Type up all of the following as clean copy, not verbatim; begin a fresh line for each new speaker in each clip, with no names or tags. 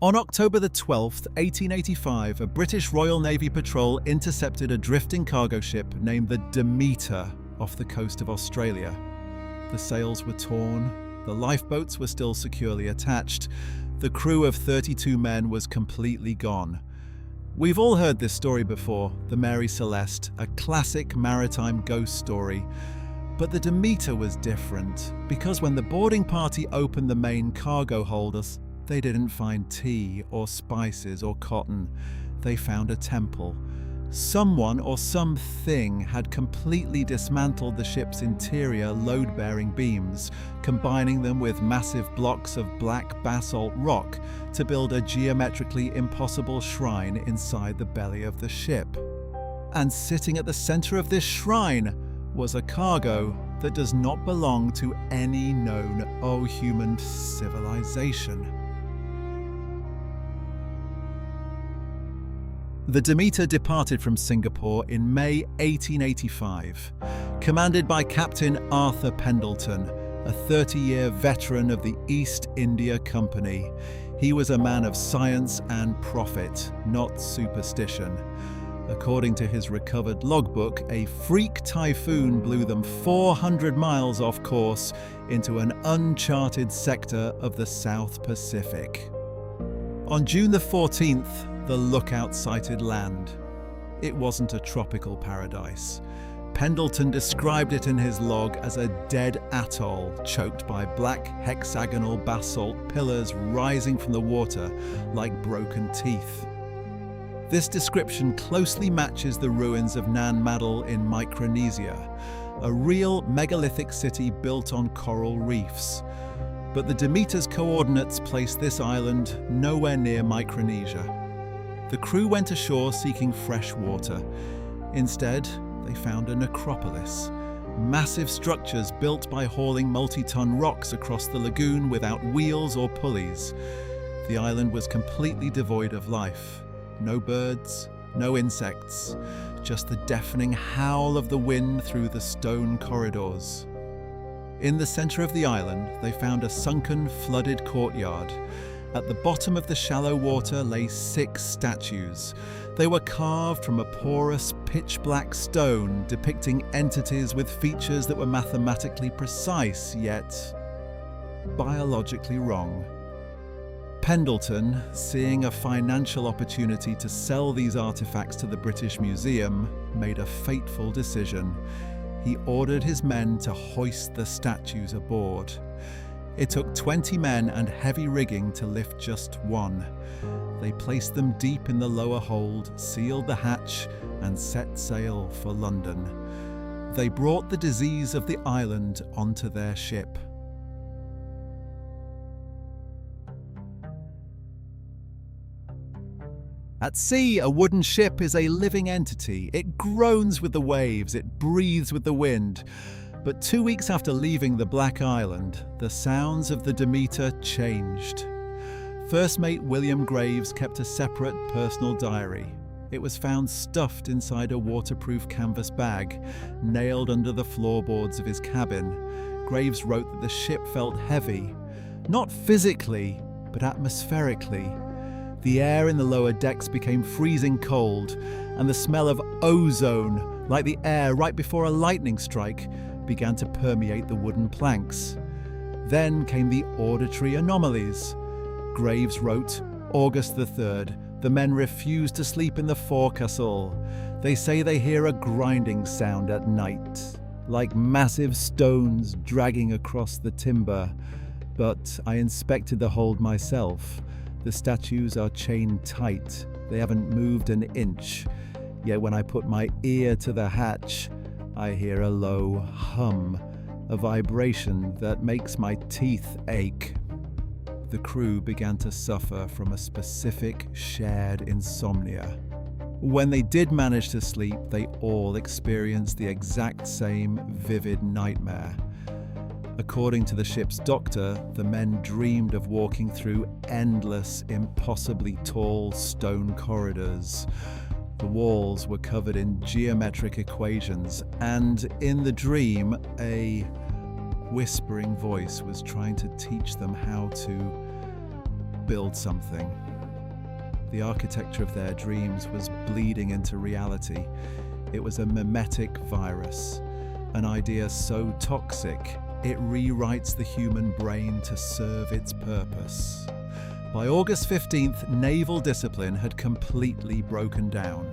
On October the 12th, 1885, a British Royal Navy patrol intercepted a drifting cargo ship named the Demeter off the coast of Australia. The sails were torn, the lifeboats were still securely attached, the crew of 32 men was completely gone. We've all heard this story before, the Mary Celeste, a classic maritime ghost story. But the Demeter was different, because when the boarding party opened the main cargo holders, they didn't find tea or spices or cotton. They found a temple. Someone or something had completely dismantled the ship's interior load-bearing beams, combining them with massive blocks of black basalt rock to build a geometrically impossible shrine inside the belly of the ship. And sitting at the center of this shrine was a cargo that does not belong to any known human civilization. The Demeter departed from Singapore in May 1885, commanded by Captain Arthur Pendleton, a 30-year veteran of the East India Company. He was a man of science and profit, not superstition. According to his recovered logbook, a freak typhoon blew them 400 miles off course into an uncharted sector of the South Pacific. On June the 14th, the lookout sighted land. It wasn't a tropical paradise. Pendleton described it in his log as a dead atoll choked by black hexagonal basalt pillars rising from the water like broken teeth. This description closely matches the ruins of Nan Madol in Micronesia, a real megalithic city built on coral reefs. But the Demeter's coordinates place this island nowhere near Micronesia. The crew went ashore seeking fresh water. Instead, they found a necropolis, massive structures built by hauling multi-ton rocks across the lagoon without wheels or pulleys. The island was completely devoid of life. No birds, no insects, just the deafening howl of the wind through the stone corridors. In the center of the island, they found a sunken, flooded courtyard. At the bottom of the shallow water lay 6 statues. They were carved from a porous, pitch-black stone depicting entities with features that were mathematically precise, yet biologically wrong. Pendleton, seeing a financial opportunity to sell these artifacts to the British Museum, made a fateful decision. He ordered his men to hoist the statues aboard. It took 20 men and heavy rigging to lift just one. They placed them deep in the lower hold, sealed the hatch, and set sail for London. They brought the disease of the island onto their ship. At sea, a wooden ship is a living entity. It groans with the waves, it breathes with the wind. But 2 weeks after leaving the Black Island, the sounds of the Demeter changed. First mate William Graves kept a separate personal diary. It was found stuffed inside a waterproof canvas bag, nailed under the floorboards of his cabin. Graves wrote that the ship felt heavy, not physically, but atmospherically. The air in the lower decks became freezing cold, and the smell of ozone, like the air right before a lightning strike, began to permeate the wooden planks. Then came the auditory anomalies. Graves wrote, August the 3rd, the men refuse to sleep in the forecastle. They say they hear a grinding sound at night, like massive stones dragging across the timber. But I inspected the hold myself. The statues are chained tight. They haven't moved an inch. Yet when I put my ear to the hatch, I hear a low hum, a vibration that makes my teeth ache. The crew began to suffer from a specific shared insomnia. When they did manage to sleep, they all experienced the exact same vivid nightmare. According to the ship's doctor, the men dreamed of walking through endless, impossibly tall stone corridors. The walls were covered in geometric equations, and in the dream, a whispering voice was trying to teach them how to build something. The architecture of their dreams was bleeding into reality. It was a mimetic virus, an idea so toxic it rewrites the human brain to serve its purpose. By August 15th, naval discipline had completely broken down.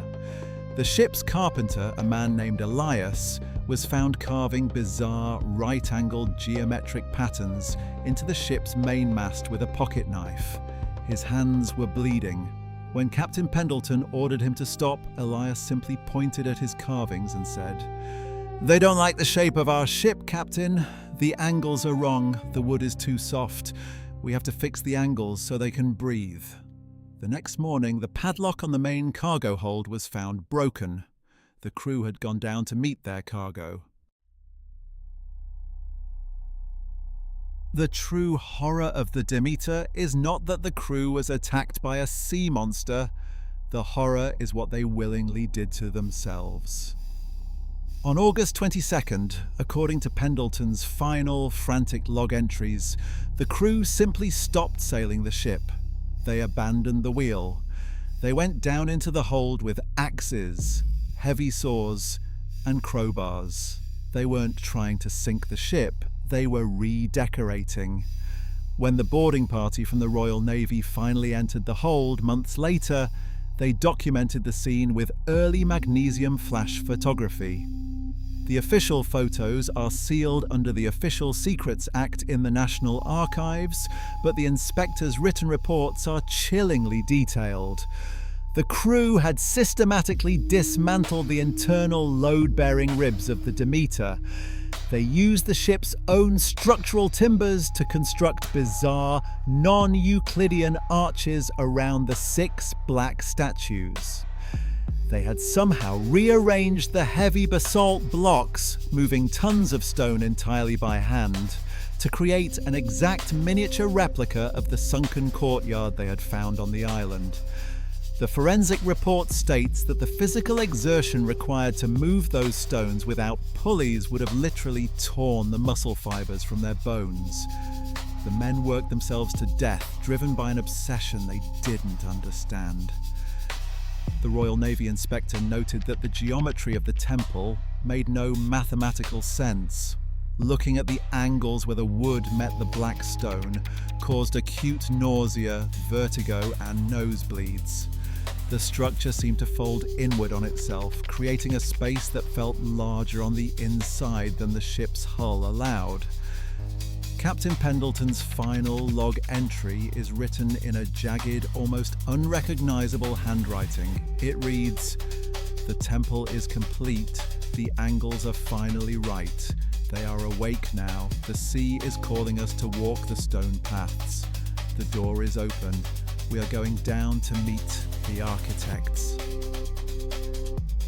The ship's carpenter, a man named Elias, was found carving bizarre right-angled geometric patterns into the ship's mainmast with a pocket knife. His hands were bleeding. When Captain Pendleton ordered him to stop, Elias simply pointed at his carvings and said, "They don't like the shape of our ship, Captain. The angles are wrong. The wood is too soft. We have to fix the angles so they can breathe." The next morning, the padlock on the main cargo hold was found broken. The crew had gone down to meet their cargo. The true horror of the Demeter is not that the crew was attacked by a sea monster. The horror is what they willingly did to themselves. On August 22nd, according to Pendleton's final frantic log entries, the crew simply stopped sailing the ship. They abandoned the wheel. They went down into the hold with axes, heavy saws, and crowbars. They weren't trying to sink the ship, they were redecorating. When the boarding party from the Royal Navy finally entered the hold months later, they documented the scene with early magnesium flash photography. The official photos are sealed under the Official Secrets Act in the National Archives, but the inspector's written reports are chillingly detailed. The crew had systematically dismantled the internal load-bearing ribs of the Demeter. They used the ship's own structural timbers to construct bizarre, non-Euclidean arches around the 6 black statues. They had somehow rearranged the heavy basalt blocks, moving tons of stone entirely by hand, to create an exact miniature replica of the sunken courtyard they had found on the island. The forensic report states that the physical exertion required to move those stones without pulleys would have literally torn the muscle fibers from their bones. The men worked themselves to death, driven by an obsession they didn't understand. The Royal Navy inspector noted that the geometry of the temple made no mathematical sense. Looking at the angles where the wood met the black stone caused acute nausea, vertigo, and nosebleeds. The structure seemed to fold inward on itself, creating a space that felt larger on the inside than the ship's hull allowed. Captain Pendleton's final log entry is written in a jagged, almost unrecognizable handwriting. It reads, "The temple is complete. The angles are finally right. They are awake now. The sea is calling us to walk the stone paths. The door is open. We are going down to meet the architects."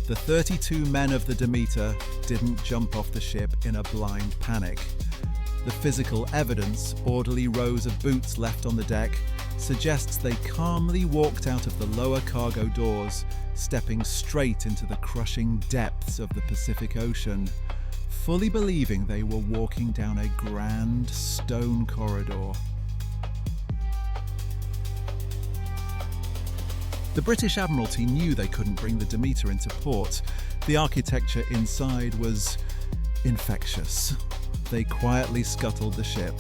The 32 men of the Demeter didn't jump off the ship in a blind panic. The physical evidence, orderly rows of boots left on the deck, suggests they calmly walked out of the lower cargo doors, stepping straight into the crushing depths of the Pacific Ocean, fully believing they were walking down a grand stone corridor. The British Admiralty knew they couldn't bring the Demeter into port. The architecture inside was infectious. They quietly scuttled the ship.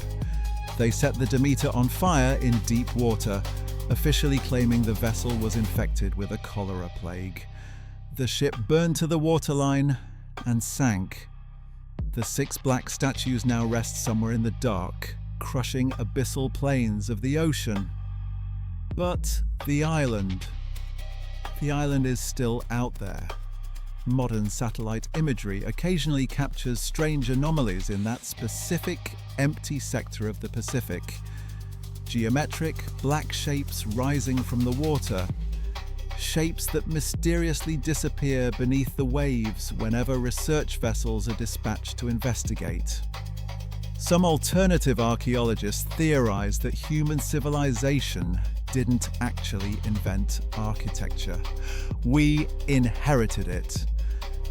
They set the Demeter on fire in deep water, officially claiming the vessel was infected with a cholera plague. The ship burned to the waterline and sank. The 6 black statues now rest somewhere in the dark, crushing abyssal plains of the ocean. But the island is still out there. Modern satellite imagery occasionally captures strange anomalies in that specific empty sector of the Pacific. Geometric, black shapes rising from the water. Shapes that mysteriously disappear beneath the waves whenever research vessels are dispatched to investigate. Some alternative archaeologists theorize that human civilization didn't actually invent architecture. We inherited it.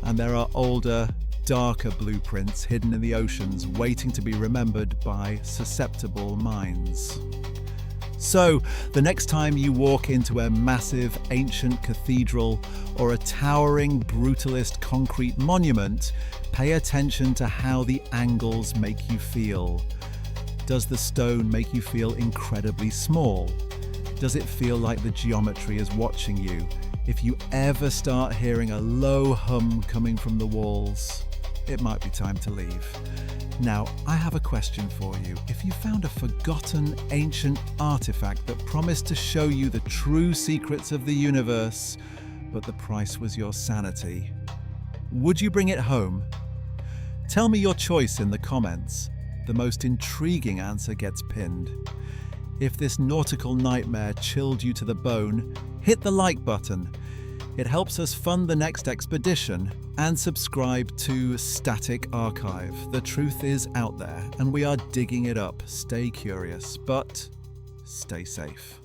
And there are older, darker blueprints hidden in the oceans waiting to be remembered by susceptible minds. So, the next time you walk into a massive ancient cathedral or a towering brutalist concrete monument, pay attention to how the angles make you feel. Does the stone make you feel incredibly small? Does it feel like the geometry is watching you? If you ever start hearing a low hum coming from the walls, it might be time to leave. Now, I have a question for you. If you found a forgotten ancient artifact that promised to show you the true secrets of the universe, but the price was your sanity, would you bring it home? Tell me your choice in the comments. The most intriguing answer gets pinned. If this nautical nightmare chilled you to the bone, hit the like button. It helps us fund the next expedition, and subscribe to Static Archive. The truth is out there, and we are digging it up. Stay curious, but stay safe.